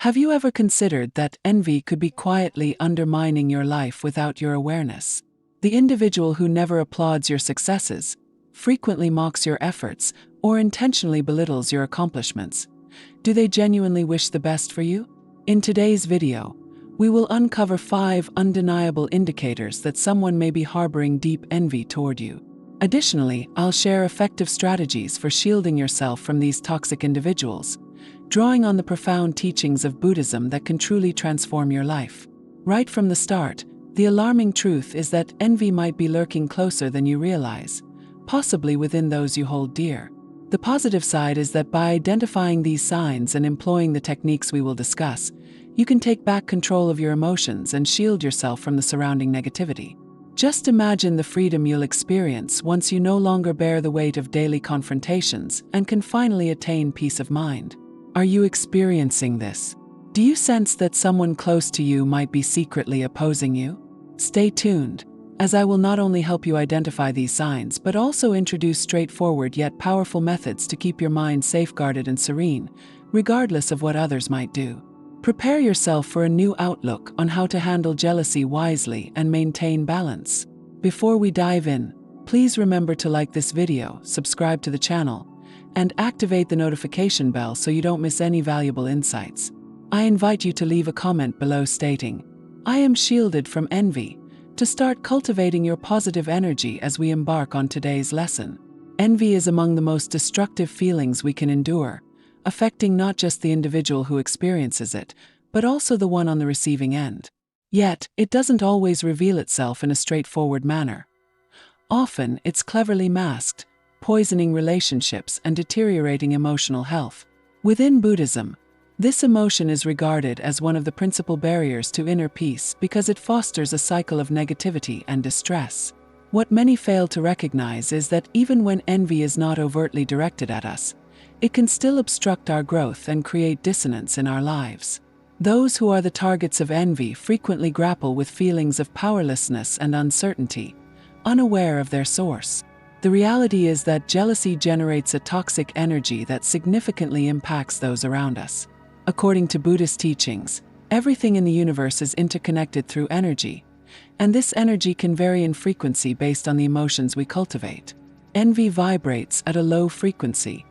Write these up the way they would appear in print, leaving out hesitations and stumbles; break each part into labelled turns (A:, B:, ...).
A: Have you ever considered that envy could be quietly undermining your life without your awareness? The individual who never applauds your successes, frequently mocks your efforts, or intentionally belittles your accomplishments. Do they genuinely wish the best for you? In today's video, we will uncover 5 undeniable indicators that someone may be harboring deep envy toward you. Additionally, I'll share effective strategies for shielding yourself from these toxic individuals, drawing on the profound teachings of Buddhism that can truly transform your life. Right from the start, the alarming truth is that envy might be lurking closer than you realize, possibly within those you hold dear. The positive side is that by identifying these signs and employing the techniques we will discuss, you can take back control of your emotions and shield yourself from the surrounding negativity. Just imagine the freedom you'll experience once you no longer bear the weight of daily confrontations and can finally attain peace of mind. Are you experiencing this? Do you sense that someone close to you might be secretly opposing you? Stay tuned, as I will not only help you identify these signs but also introduce straightforward yet powerful methods to keep your mind safeguarded and serene, regardless of what others might do. Prepare yourself for a new outlook on how to handle jealousy wisely and maintain balance. Before we dive in, please remember to like this video, subscribe to the channel, and activate the notification bell so you don't miss any valuable insights. I invite you to leave a comment below stating, "I am shielded from envy," to start cultivating your positive energy as we embark on today's lesson. Envy is among the most destructive feelings we can endure, affecting not just the individual who experiences it, but also the one on the receiving end. Yet, it doesn't always reveal itself in a straightforward manner. Often, it's cleverly masked, poisoning relationships and deteriorating emotional health. Within Buddhism, this emotion is regarded as one of the principal barriers to inner peace because it fosters a cycle of negativity and distress. What many fail to recognize is that even when envy is not overtly directed at us, it can still obstruct our growth and create dissonance in our lives. Those who are the targets of envy frequently grapple with feelings of powerlessness and uncertainty, unaware of their source. The reality is that jealousy generates a toxic energy that significantly impacts those around us. According to Buddhist teachings, everything in the universe is interconnected through energy, and this energy can vary in frequency based on the emotions we cultivate. Envy vibrates at a low frequency,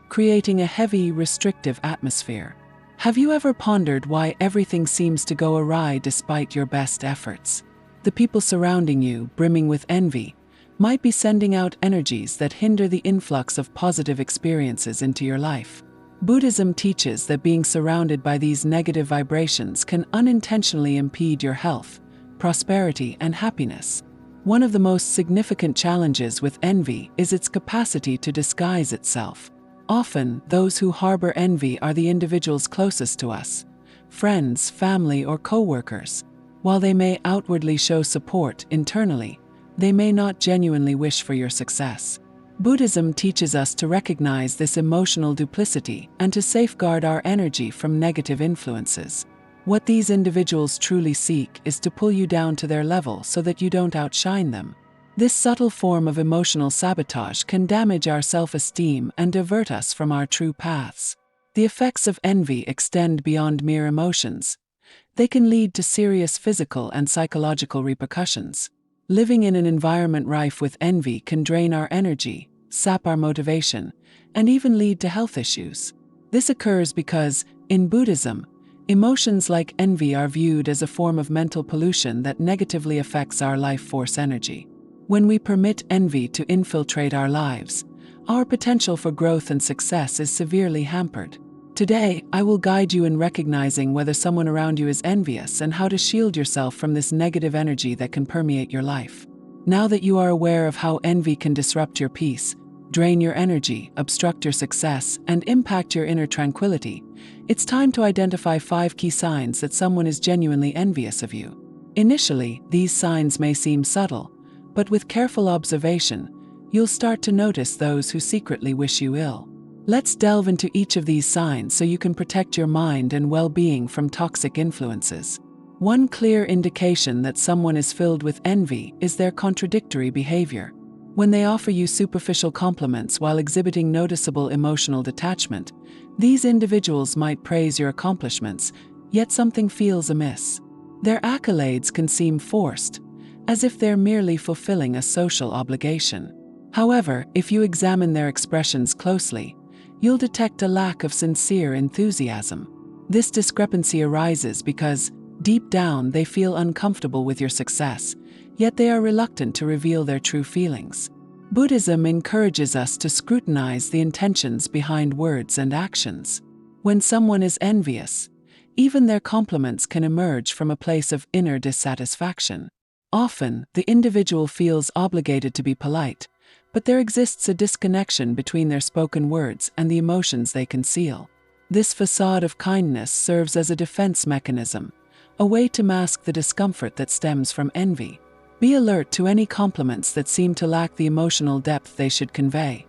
A: creating a heavy, restrictive atmosphere. Have you ever pondered why everything seems to go awry despite your best efforts? The people surrounding you, brimming with envy, might be sending out energies that hinder the influx of positive experiences into your life. Buddhism teaches that being surrounded by these negative vibrations can unintentionally impede your health, prosperity, and happiness. One of the most significant challenges with envy is its capacity to disguise itself. Often, those who harbor envy are the individuals closest to us, friends, family, or co-workers. While they may outwardly show support internally, they may not genuinely wish for your success. Buddhism teaches us to recognize this emotional duplicity and to safeguard our energy from negative influences. What these individuals truly seek is to pull you down to their level so that you don't outshine them. This subtle form of emotional sabotage can damage our self-esteem and divert us from our true paths. The effects of envy extend beyond mere emotions. They can lead to serious physical and psychological repercussions. Living in an environment rife with envy can drain our energy, sap our motivation, and even lead to health issues. This occurs because, in Buddhism, emotions like envy are viewed as a form of mental pollution that negatively affects our life force energy. When we permit envy to infiltrate our lives, our potential for growth and success is severely hampered. Today, I will guide you in recognizing whether someone around you is envious and how to shield yourself from this negative energy that can permeate your life. Now that you are aware of how envy can disrupt your peace, drain your energy, obstruct your success, and impact your inner tranquility, it's time to identify 5 key signs that someone is genuinely envious of you. Initially, these signs may seem subtle, but with careful observation, you'll start to notice those who secretly wish you ill. Let's delve into each of these signs so you can protect your mind and well-being from toxic influences. One clear indication that someone is filled with envy is their contradictory behavior. When they offer you superficial compliments while exhibiting noticeable emotional detachment, These individuals might praise your accomplishments, yet something feels amiss. Their accolades can seem forced, as if they're merely fulfilling a social obligation. However, if you examine their expressions closely, you'll detect a lack of sincere enthusiasm. This discrepancy arises because, deep down, they feel uncomfortable with your success, yet they are reluctant to reveal their true feelings. Buddhism encourages us to scrutinize the intentions behind words and actions. When someone is envious, even their compliments can emerge from a place of inner dissatisfaction. Often, the individual feels obligated to be polite, but there exists a disconnection between their spoken words and the emotions they conceal. This facade of kindness serves as a defense mechanism, a way to mask the discomfort that stems from envy. Be alert to any compliments that seem to lack the emotional depth they should convey.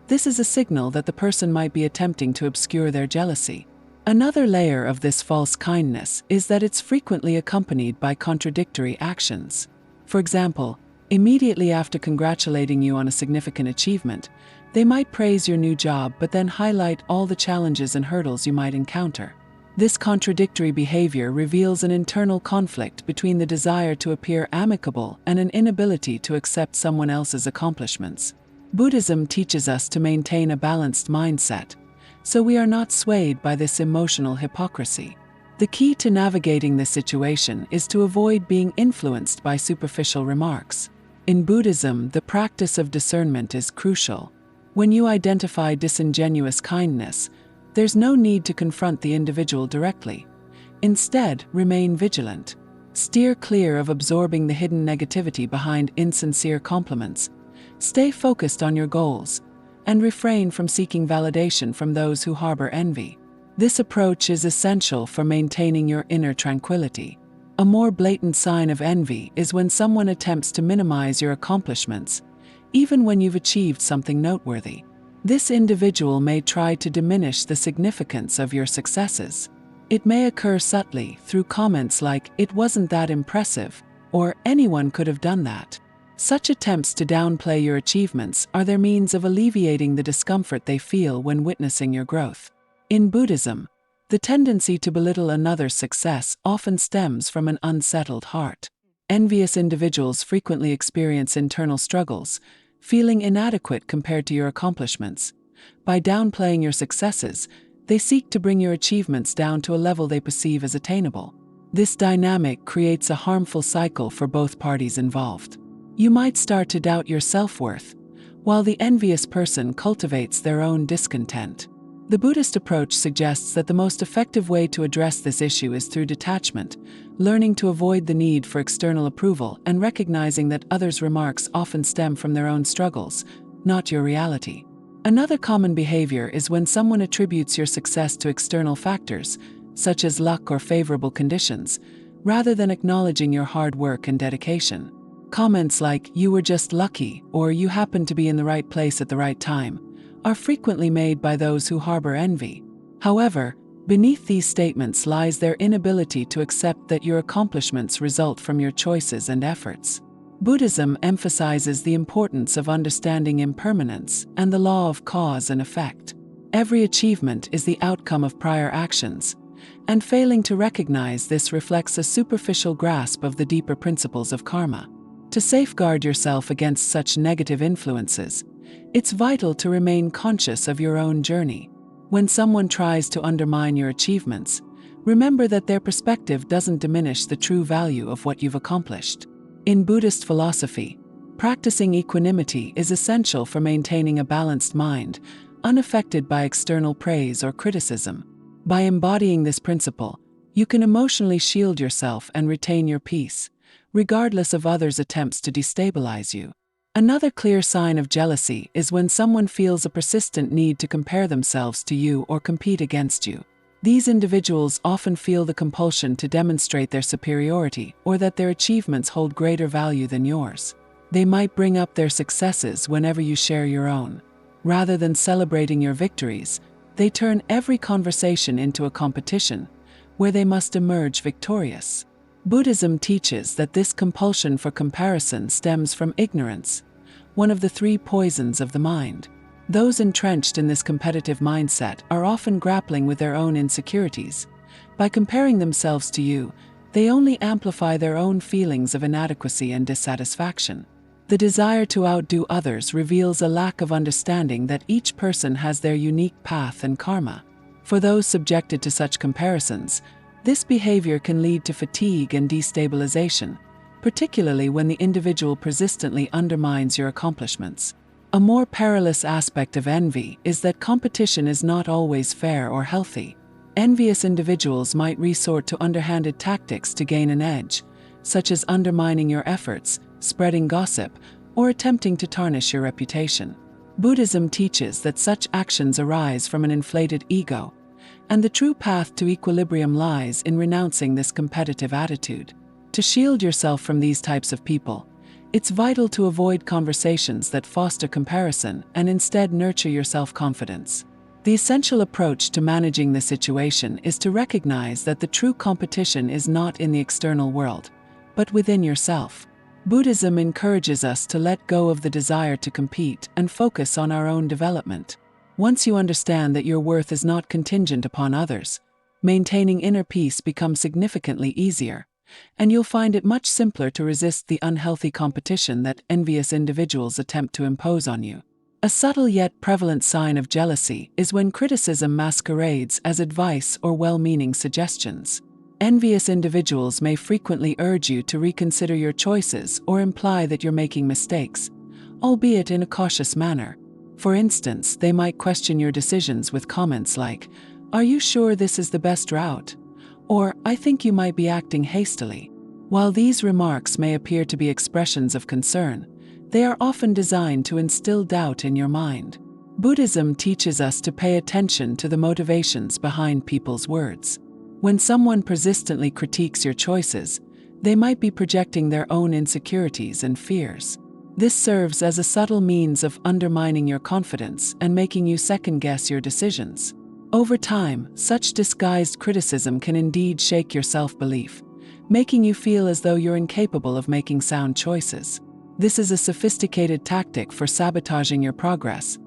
A: This is a signal that the person might be attempting to obscure their jealousy. Another layer of this false kindness is that it's frequently accompanied by contradictory actions. For example, immediately after congratulating you on a significant achievement, they might praise your new job but then highlight all the challenges and hurdles you might encounter. This contradictory behavior reveals an internal conflict between the desire to appear amicable and an inability to accept someone else's accomplishments. Buddhism teaches us to maintain a balanced mindset, so we are not swayed by this emotional hypocrisy. The key to navigating this situation is to avoid being influenced by superficial remarks. In Buddhism, the practice of discernment is crucial. When you identify disingenuous kindness, there's no need to confront the individual directly. Instead, remain vigilant. Steer clear of absorbing the hidden negativity behind insincere compliments. Stay focused on your goals, and refrain from seeking validation from those who harbor envy. This approach is essential for maintaining your inner tranquility. A more blatant sign of envy is when someone attempts to minimize your accomplishments, even when you've achieved something noteworthy. This individual may try to diminish the significance of your successes. It may occur subtly through comments like, "It wasn't that impressive," or "Anyone could have done that." Such attempts to downplay your achievements are their means of alleviating the discomfort they feel when witnessing your growth. In Buddhism, the tendency to belittle another's success often stems from an unsettled heart. Envious individuals frequently experience internal struggles, feeling inadequate compared to your accomplishments. By downplaying your successes, they seek to bring your achievements down to a level they perceive as attainable. This dynamic creates a harmful cycle for both parties involved. You might start to doubt your self-worth, while the envious person cultivates their own discontent. The Buddhist approach suggests that the most effective way to address this issue is through detachment, learning to avoid the need for external approval and recognizing that others' remarks often stem from their own struggles, not your reality. Another common behavior is when someone attributes your success to external factors, such as luck or favorable conditions, rather than acknowledging your hard work and dedication. Comments like, "You were just lucky," or "You happened to be in the right place at the right time," are frequently made by those who harbor envy. However, beneath these statements lies their inability to accept that your accomplishments result from your choices and efforts. Buddhism emphasizes the importance of understanding impermanence and the law of cause and effect. Every achievement is the outcome of prior actions, and failing to recognize this reflects a superficial grasp of the deeper principles of karma. To safeguard yourself against such negative influences, it's vital to remain conscious of your own journey. When someone tries to undermine your achievements, remember that their perspective doesn't diminish the true value of what you've accomplished. In Buddhist philosophy, practicing equanimity is essential for maintaining a balanced mind, unaffected by external praise or criticism. By embodying this principle, you can emotionally shield yourself and retain your peace, regardless of others' attempts to destabilize you. Another clear sign of jealousy is when someone feels a persistent need to compare themselves to you or compete against you. These individuals often feel the compulsion to demonstrate their superiority or that their achievements hold greater value than yours. They might bring up their successes whenever you share your own. Rather than celebrating your victories, they turn every conversation into a competition, where they must emerge victorious. Buddhism teaches that this compulsion for comparison stems from ignorance, one of the three poisons of the mind. Those entrenched in this competitive mindset are often grappling with their own insecurities. By comparing themselves to you, they only amplify their own feelings of inadequacy and dissatisfaction. The desire to outdo others reveals a lack of understanding that each person has their unique path and karma. For those subjected to such comparisons, this behavior can lead to fatigue and destabilization, particularly when the individual persistently undermines your accomplishments. A more perilous aspect of envy is that competition is not always fair or healthy. Envious individuals might resort to underhanded tactics to gain an edge, such as undermining your efforts, spreading gossip, or attempting to tarnish your reputation. Buddhism teaches that such actions arise from an inflated ego, and the true path to equilibrium lies in renouncing this competitive attitude. To shield yourself from these types of people, it's vital to avoid conversations that foster comparison and instead nurture your self-confidence. The essential approach to managing the situation is to recognize that the true competition is not in the external world, but within yourself. Buddhism encourages us to let go of the desire to compete and focus on our own development. Once you understand that your worth is not contingent upon others, maintaining inner peace becomes significantly easier, and you'll find it much simpler to resist the unhealthy competition that envious individuals attempt to impose on you. A subtle yet prevalent sign of jealousy is when criticism masquerades as advice or well-meaning suggestions. Envious individuals may frequently urge you to reconsider your choices or imply that you're making mistakes, albeit in a cautious manner. For instance, they might question your decisions with comments like, "Are you sure this is the best route?" Or, "I think you might be acting hastily." While these remarks may appear to be expressions of concern, they are often designed to instill doubt in your mind. Buddhism teaches us to pay attention to the motivations behind people's words. When someone persistently critiques your choices, they might be projecting their own insecurities and fears. This serves as a subtle means of undermining your confidence and making you second-guess your decisions. Over time, such disguised criticism can indeed shake your self-belief, making you feel as though you're incapable of making sound choices. This is a sophisticated tactic for sabotaging your progress,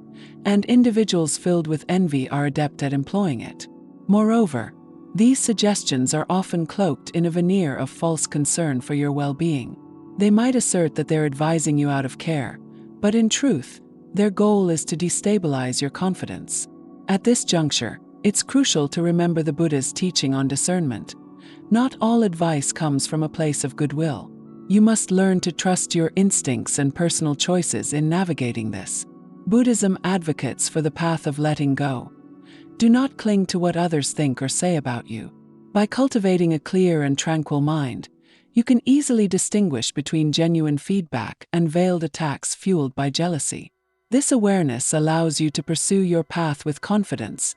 A: and individuals filled with envy are adept at employing it. Moreover, these suggestions are often cloaked in a veneer of false concern for your well-being. They might assert that they're advising you out of care, but in truth, their goal is to destabilize your confidence. At this juncture, it's crucial to remember the Buddha's teaching on discernment. Not all advice comes from a place of goodwill. You must learn to trust your instincts and personal choices in navigating this. Buddhism advocates for the path of letting go. Do not cling to what others think or say about you. By cultivating a clear and tranquil mind, you can easily distinguish between genuine feedback and veiled attacks fueled by jealousy. This awareness allows you to pursue your path with confidence,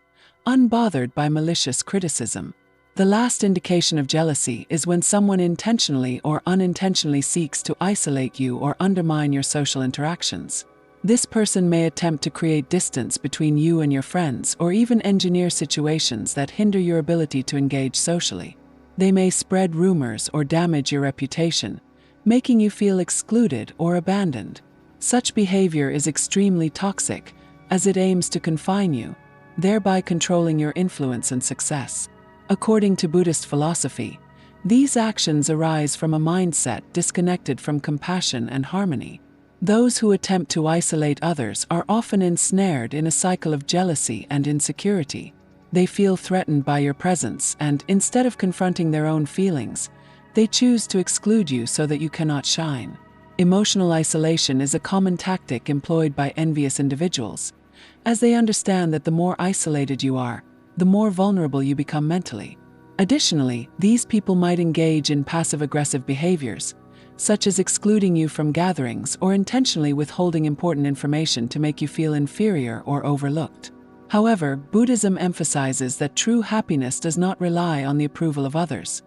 A: unbothered by malicious criticism. The last indication of jealousy is when someone intentionally or unintentionally seeks to isolate you or undermine your social interactions. This person may attempt to create distance between you and your friends or even engineer situations that hinder your ability to engage socially. They may spread rumors or damage your reputation, making you feel excluded or abandoned. Such behavior is extremely toxic, as it aims to confine you, thereby controlling your influence and success. According to Buddhist philosophy, these actions arise from a mindset disconnected from compassion and harmony. Those who attempt to isolate others are often ensnared in a cycle of jealousy and insecurity. They feel threatened by your presence and, instead of confronting their own feelings, they choose to exclude you so that you cannot shine. Emotional isolation is a common tactic employed by envious individuals, as they understand that the more isolated you are, the more vulnerable you become mentally. Additionally, these people might engage in passive-aggressive behaviors, such as excluding you from gatherings or intentionally withholding important information to make you feel inferior or overlooked. However, Buddhism emphasizes that true happiness does not rely on the approval of others.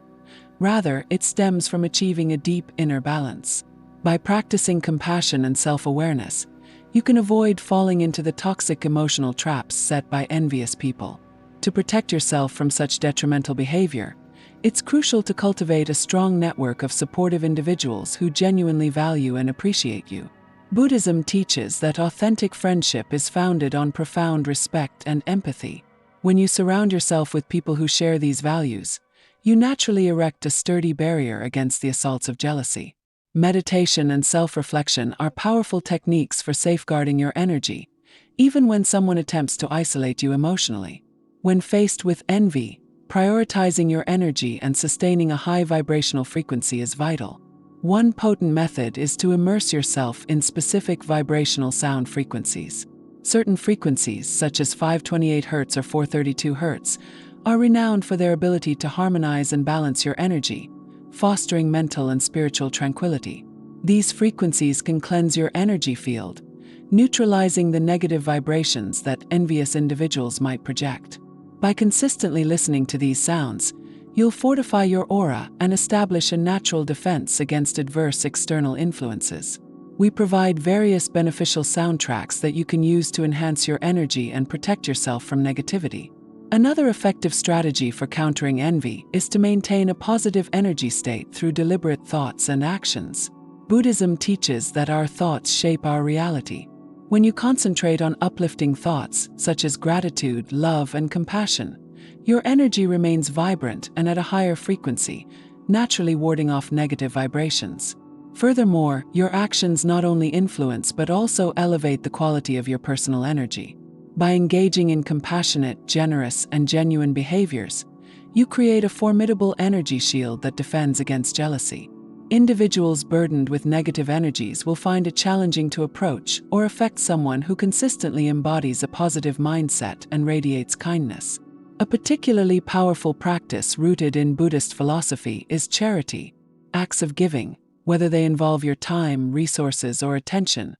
A: Rather, it stems from achieving a deep inner balance. By practicing compassion and self-awareness, you can avoid falling into the toxic emotional traps set by envious people. To protect yourself from such detrimental behavior, it's crucial to cultivate a strong network of supportive individuals who genuinely value and appreciate you. Buddhism teaches that authentic friendship is founded on profound respect and empathy. When you surround yourself with people who share these values, you naturally erect a sturdy barrier against the assaults of jealousy. Meditation and self-reflection are powerful techniques for safeguarding your energy, even when someone attempts to isolate you emotionally. When faced with envy, prioritizing your energy and sustaining a high vibrational frequency is vital. One potent method is to immerse yourself in specific vibrational sound frequencies. Certain frequencies, such as 528 Hz or 432 Hz, are renowned for their ability to harmonize and balance your energy, fostering mental and spiritual tranquility. These frequencies can cleanse your energy field, neutralizing the negative vibrations that envious individuals might project. By consistently listening to these sounds, you'll fortify your aura and establish a natural defense against adverse external influences. We provide various beneficial soundtracks that you can use to enhance your energy and protect yourself from negativity. Another effective strategy for countering envy is to maintain a positive energy state through deliberate thoughts and actions. Buddhism teaches that our thoughts shape our reality. When you concentrate on uplifting thoughts, such as gratitude, love, and compassion, your energy remains vibrant and at a higher frequency, naturally warding off negative vibrations. Furthermore, your actions not only influence but also elevate the quality of your personal energy. By engaging in compassionate, generous, and genuine behaviors, you create a formidable energy shield that defends against jealousy. Individuals burdened with negative energies will find it challenging to approach or affect someone who consistently embodies a positive mindset and radiates kindness. A particularly powerful practice rooted in Buddhist philosophy is charity. Acts of giving, whether they involve your time, resources, or attention,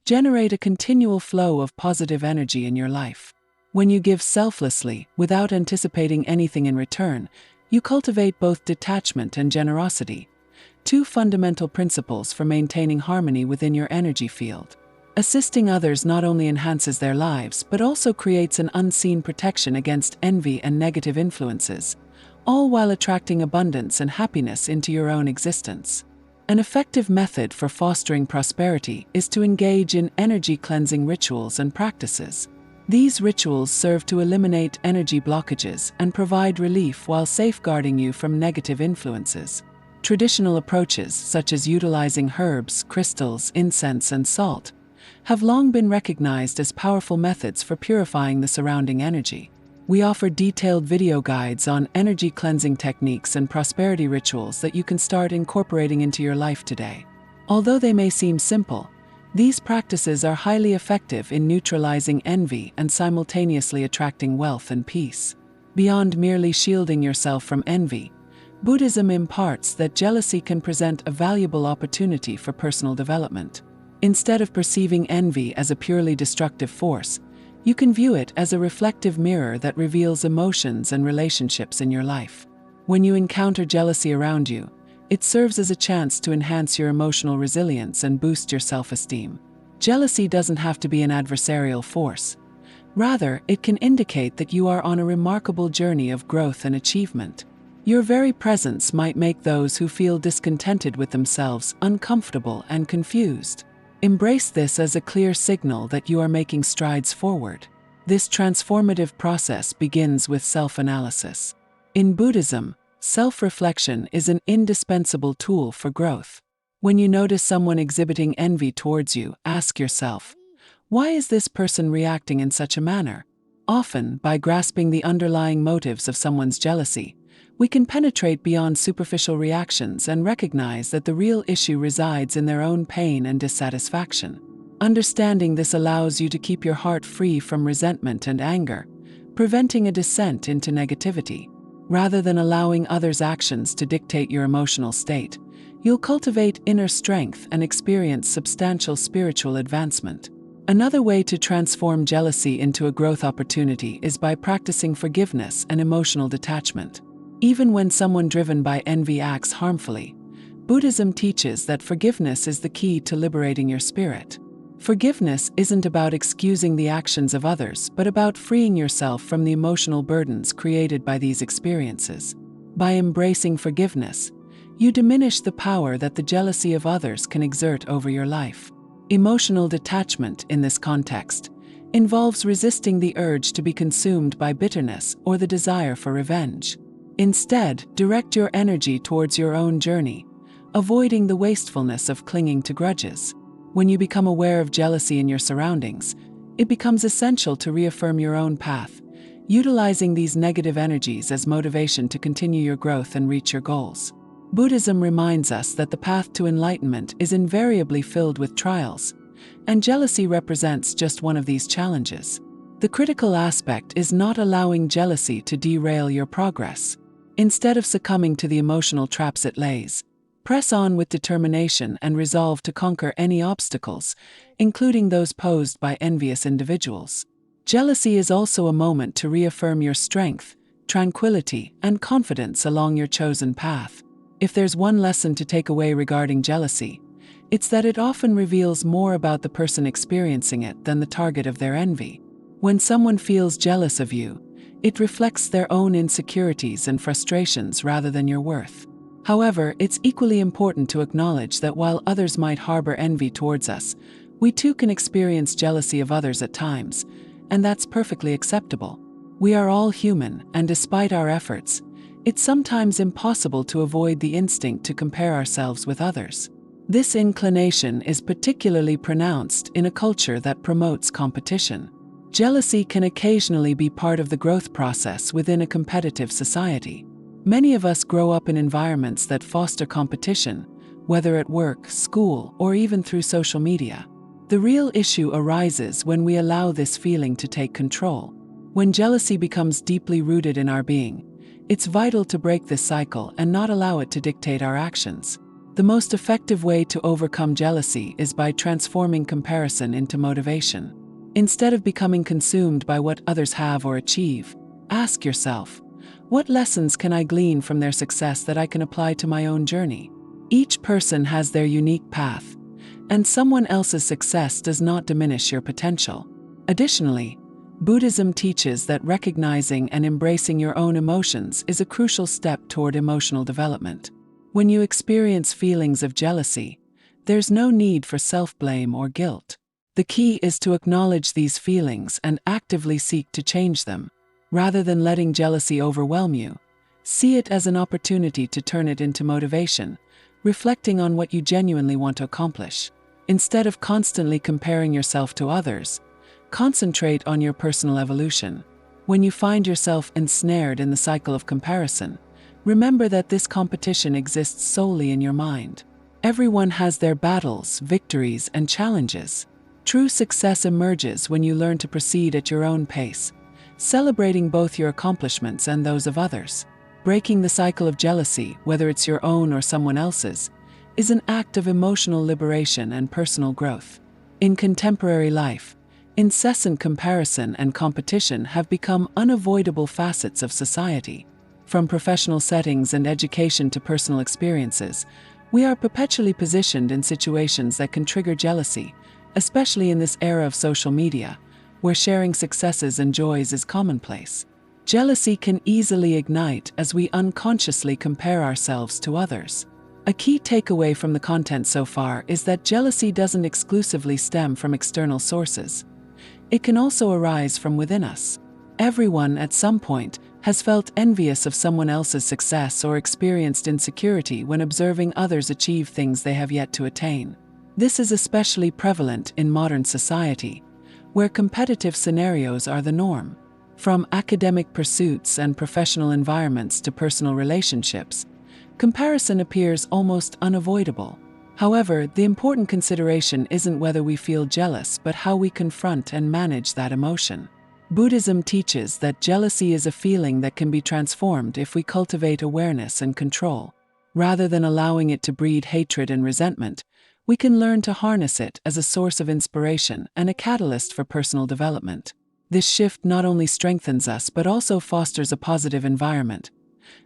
A: generate a continual flow of positive energy in your life. When you give selflessly, without anticipating anything in return, you cultivate both detachment and generosity, two fundamental principles for maintaining harmony within your energy field. Assisting others not only enhances their lives but also creates an unseen protection against envy and negative influences, all while attracting abundance and happiness into your own existence. An effective method for fostering prosperity is to engage in energy-cleansing rituals and practices. These rituals serve to eliminate energy blockages and provide relief while safeguarding you from negative influences. Traditional approaches, such as utilizing herbs, crystals, incense, and salt, have long been recognized as powerful methods for purifying the surrounding energy. We offer detailed video guides on energy cleansing techniques and prosperity rituals that you can start incorporating into your life today. Although they may seem simple, these practices are highly effective in neutralizing envy and simultaneously attracting wealth and peace. Beyond merely shielding yourself from envy, Buddhism imparts that jealousy can present a valuable opportunity for personal development. Instead of perceiving envy as a purely destructive force, you can view it as a reflective mirror that reveals emotions and relationships in your life. When you encounter jealousy around you, it serves as a chance to enhance your emotional resilience and boost your self-esteem. Jealousy doesn't have to be an adversarial force. Rather, it can indicate that you are on a remarkable journey of growth and achievement. Your very presence might make those who feel discontented with themselves uncomfortable and confused. Embrace this as a clear signal that you are making strides forward. This transformative process begins with self-analysis. In Buddhism, self-reflection is an indispensable tool for growth. When you notice someone exhibiting envy towards you, ask yourself, why is this person reacting in such a manner? Often, by grasping the underlying motives of someone's jealousy, we can penetrate beyond superficial reactions and recognize that the real issue resides in their own pain and dissatisfaction. Understanding this allows you to keep your heart free from resentment and anger, preventing a descent into negativity. Rather than allowing others' actions to dictate your emotional state, you'll cultivate inner strength and experience substantial spiritual advancement. Another way to transform jealousy into a growth opportunity is by practicing forgiveness and emotional detachment. Even when someone driven by envy acts harmfully, Buddhism teaches that forgiveness is the key to liberating your spirit. Forgiveness isn't about excusing the actions of others, but about freeing yourself from the emotional burdens created by these experiences. By embracing forgiveness, you diminish the power that the jealousy of others can exert over your life. Emotional detachment, in this context, involves resisting the urge to be consumed by bitterness or the desire for revenge. Instead, direct your energy towards your own journey, avoiding the wastefulness of clinging to grudges. When you become aware of jealousy in your surroundings, it becomes essential to reaffirm your own path, utilizing these negative energies as motivation to continue your growth and reach your goals. Buddhism reminds us that the path to enlightenment is invariably filled with trials, and jealousy represents just one of these challenges. The critical aspect is not allowing jealousy to derail your progress. Instead of succumbing to the emotional traps it lays, press on with determination and resolve to conquer any obstacles, including those posed by envious individuals. Jealousy is also a moment to reaffirm your strength, tranquility, and confidence along your chosen path. If there's one lesson to take away regarding jealousy, it's that it often reveals more about the person experiencing it than the target of their envy. When someone feels jealous of you, it reflects their own insecurities and frustrations rather than your worth. However, it's equally important to acknowledge that while others might harbor envy towards us, we too can experience jealousy of others at times, and that's perfectly acceptable. We are all human, and despite our efforts, it's sometimes impossible to avoid the instinct to compare ourselves with others. This inclination is particularly pronounced in a culture that promotes competition. Jealousy can occasionally be part of the growth process within a competitive society. Many of us grow up in environments that foster competition, whether at work, school, or even through social media. The real issue arises when we allow this feeling to take control. When jealousy becomes deeply rooted in our being, it's vital to break this cycle and not allow it to dictate our actions. The most effective way to overcome jealousy is by transforming comparison into motivation. Instead of becoming consumed by what others have or achieve, ask yourself, what lessons can I glean from their success that I can apply to my own journey? Each person has their unique path, and someone else's success does not diminish your potential. Additionally, Buddhism teaches that recognizing and embracing your own emotions is a crucial step toward emotional development. When you experience feelings of jealousy, there's no need for self-blame or guilt. The key is to acknowledge these feelings and actively seek to change them. Rather than letting jealousy overwhelm you, see it as an opportunity to turn it into motivation, reflecting on what you genuinely want to accomplish. Instead of constantly comparing yourself to others, concentrate on your personal evolution. When you find yourself ensnared in the cycle of comparison, remember that this competition exists solely in your mind. Everyone has their battles, victories, and challenges. True success emerges when you learn to proceed at your own pace, celebrating both your accomplishments and those of others. Breaking the cycle of jealousy, whether it's your own or someone else's, is an act of emotional liberation and personal growth. In contemporary life, incessant comparison and competition have become unavoidable facets of society. From professional settings and education to personal experiences, we are perpetually positioned in situations that can trigger jealousy, especially in this era of social media, where sharing successes and joys is commonplace. Jealousy can easily ignite as we unconsciously compare ourselves to others. A key takeaway from the content so far is that jealousy doesn't exclusively stem from external sources. It can also arise from within us. Everyone, at some point, has felt envious of someone else's success or experienced insecurity when observing others achieve things they have yet to attain. This is especially prevalent in modern society, where competitive scenarios are the norm. From academic pursuits and professional environments to personal relationships, comparison appears almost unavoidable. However, the important consideration isn't whether we feel jealous but how we confront and manage that emotion. Buddhism teaches that jealousy is a feeling that can be transformed if we cultivate awareness and control. Rather than allowing it to breed hatred and resentment, we can learn to harness it as a source of inspiration and a catalyst for personal development. This shift not only strengthens us but also fosters a positive environment,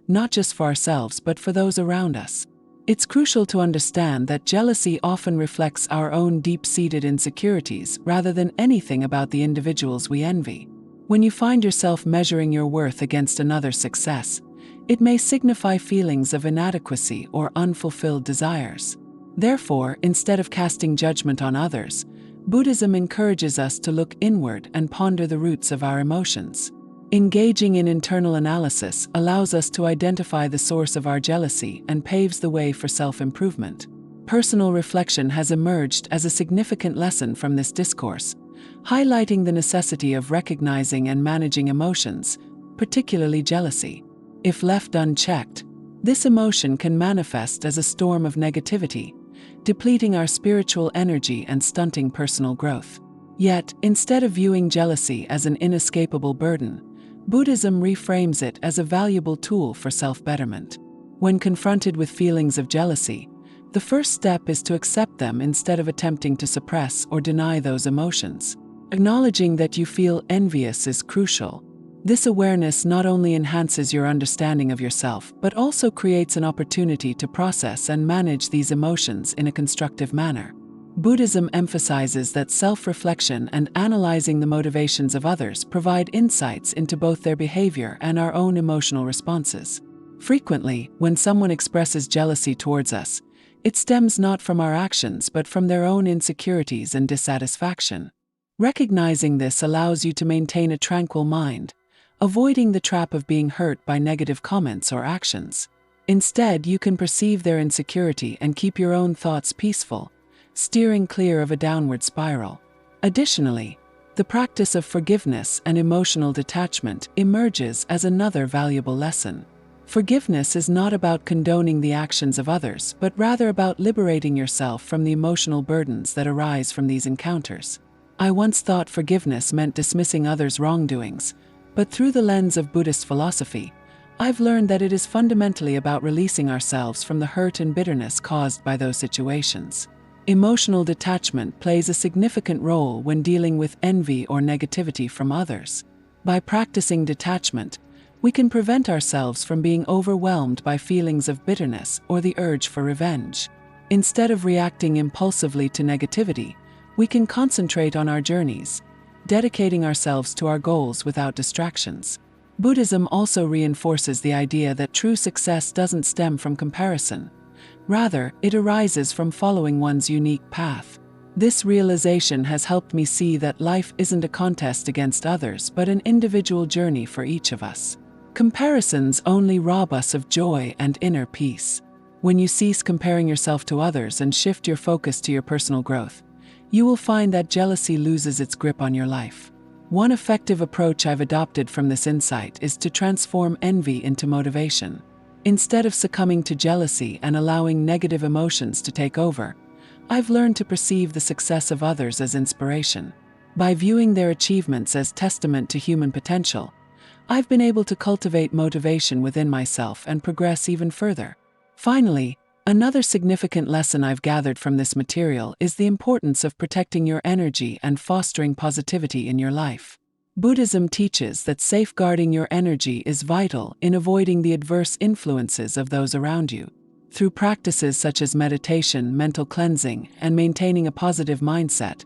A: not just for ourselves but for those around us. It's crucial to understand that jealousy often reflects our own deep-seated insecurities rather than anything about the individuals we envy. When you find yourself measuring your worth against another's success, it may signify feelings of inadequacy or unfulfilled desires. Therefore, instead of casting judgment on others, Buddhism encourages us to look inward and ponder the roots of our emotions. Engaging in internal analysis allows us to identify the source of our jealousy and paves the way for self-improvement. Personal reflection has emerged as a significant lesson from this discourse, highlighting the necessity of recognizing and managing emotions, particularly jealousy. If left unchecked, this emotion can manifest as a storm of negativity, depleting our spiritual energy and stunting personal growth. Yet, instead of viewing jealousy as an inescapable burden, Buddhism reframes it as a valuable tool for self-betterment. When confronted with feelings of jealousy, the first step is to accept them instead of attempting to suppress or deny those emotions. Acknowledging that you feel envious is crucial. This awareness not only enhances your understanding of yourself, but also creates an opportunity to process and manage these emotions in a constructive manner. Buddhism emphasizes that self-reflection and analyzing the motivations of others provide insights into both their behavior and our own emotional responses. Frequently, when someone expresses jealousy towards us, it stems not from our actions but from their own insecurities and dissatisfaction. Recognizing this allows you to maintain a tranquil mind, avoiding the trap of being hurt by negative comments or actions. Instead, you can perceive their insecurity and keep your own thoughts peaceful, steering clear of a downward spiral. Additionally, the practice of forgiveness and emotional detachment emerges as another valuable lesson. Forgiveness is not about condoning the actions of others, but rather about liberating yourself from the emotional burdens that arise from these encounters. I once thought forgiveness meant dismissing others' wrongdoings, but through the lens of Buddhist philosophy, I've learned that it is fundamentally about releasing ourselves from the hurt and bitterness caused by those situations. Emotional detachment plays a significant role when dealing with envy or negativity from others. By practicing detachment, we can prevent ourselves from being overwhelmed by feelings of bitterness or the urge for revenge. Instead of reacting impulsively to negativity, we can concentrate on our journeys, dedicating ourselves to our goals without distractions. Buddhism also reinforces the idea that true success doesn't stem from comparison. Rather, it arises from following one's unique path. This realization has helped me see that life isn't a contest against others but an individual journey for each of us. Comparisons only rob us of joy and inner peace. When you cease comparing yourself to others and shift your focus to your personal growth, you will find that jealousy loses its grip on your life. One effective approach I've adopted from this insight is to transform envy into motivation. Instead of succumbing to jealousy and allowing negative emotions to take over, I've learned to perceive the success of others as inspiration. By viewing their achievements as testament to human potential, I've been able to cultivate motivation within myself and progress even further. Finally, another significant lesson I've gathered from this material is the importance of protecting your energy and fostering positivity in your life. Buddhism teaches that safeguarding your energy is vital in avoiding the adverse influences of those around you. Through practices such as meditation, mental cleansing, and maintaining a positive mindset,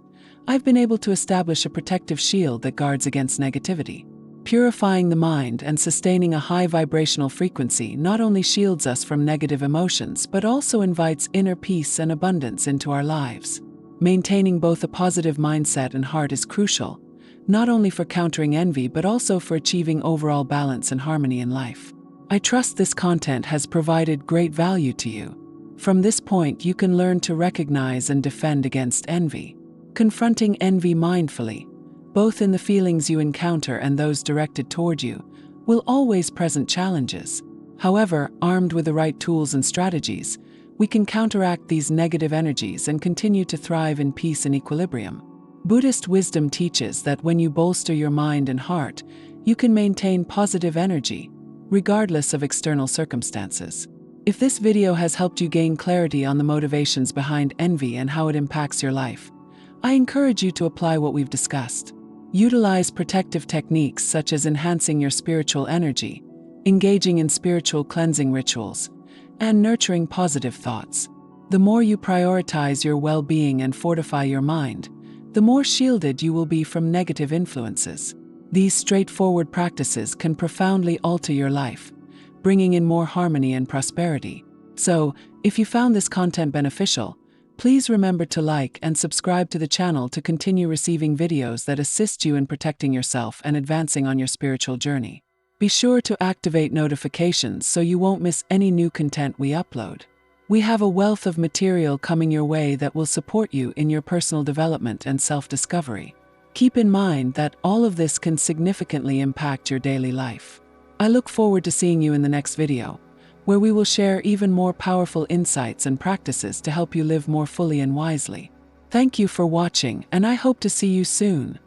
A: I've been able to establish a protective shield that guards against negativity. Purifying the mind and sustaining a high vibrational frequency not only shields us from negative emotions but also invites inner peace and abundance into our lives. Maintaining both a positive mindset and heart is crucial, not only for countering envy but also for achieving overall balance and harmony in life. I trust this content has provided great value to you. From this point, you can learn to recognize and defend against envy. Confronting envy mindfully, both in the feelings you encounter and those directed toward you, will always present challenges. However, armed with the right tools and strategies, we can counteract these negative energies and continue to thrive in peace and equilibrium. Buddhist wisdom teaches that when you bolster your mind and heart, you can maintain positive energy, regardless of external circumstances. If this video has helped you gain clarity on the motivations behind envy and how it impacts your life, I encourage you to apply what we've discussed. Utilize protective techniques such as enhancing your spiritual energy, engaging in spiritual cleansing rituals, and nurturing positive thoughts. The more you prioritize your well-being and fortify your mind, the more shielded you will be from negative influences. These straightforward practices can profoundly alter your life, bringing in more harmony and prosperity. So, if you found this content beneficial, please remember to like and subscribe to the channel to continue receiving videos that assist you in protecting yourself and advancing on your spiritual journey. Be sure to activate notifications so you won't miss any new content we upload. We have a wealth of material coming your way that will support you in your personal development and self-discovery. Keep in mind that all of this can significantly impact your daily life. I look forward to seeing you in the next video, where we will share even more powerful insights and practices to help you live more fully and wisely. Thank you for watching, and I hope to see you soon.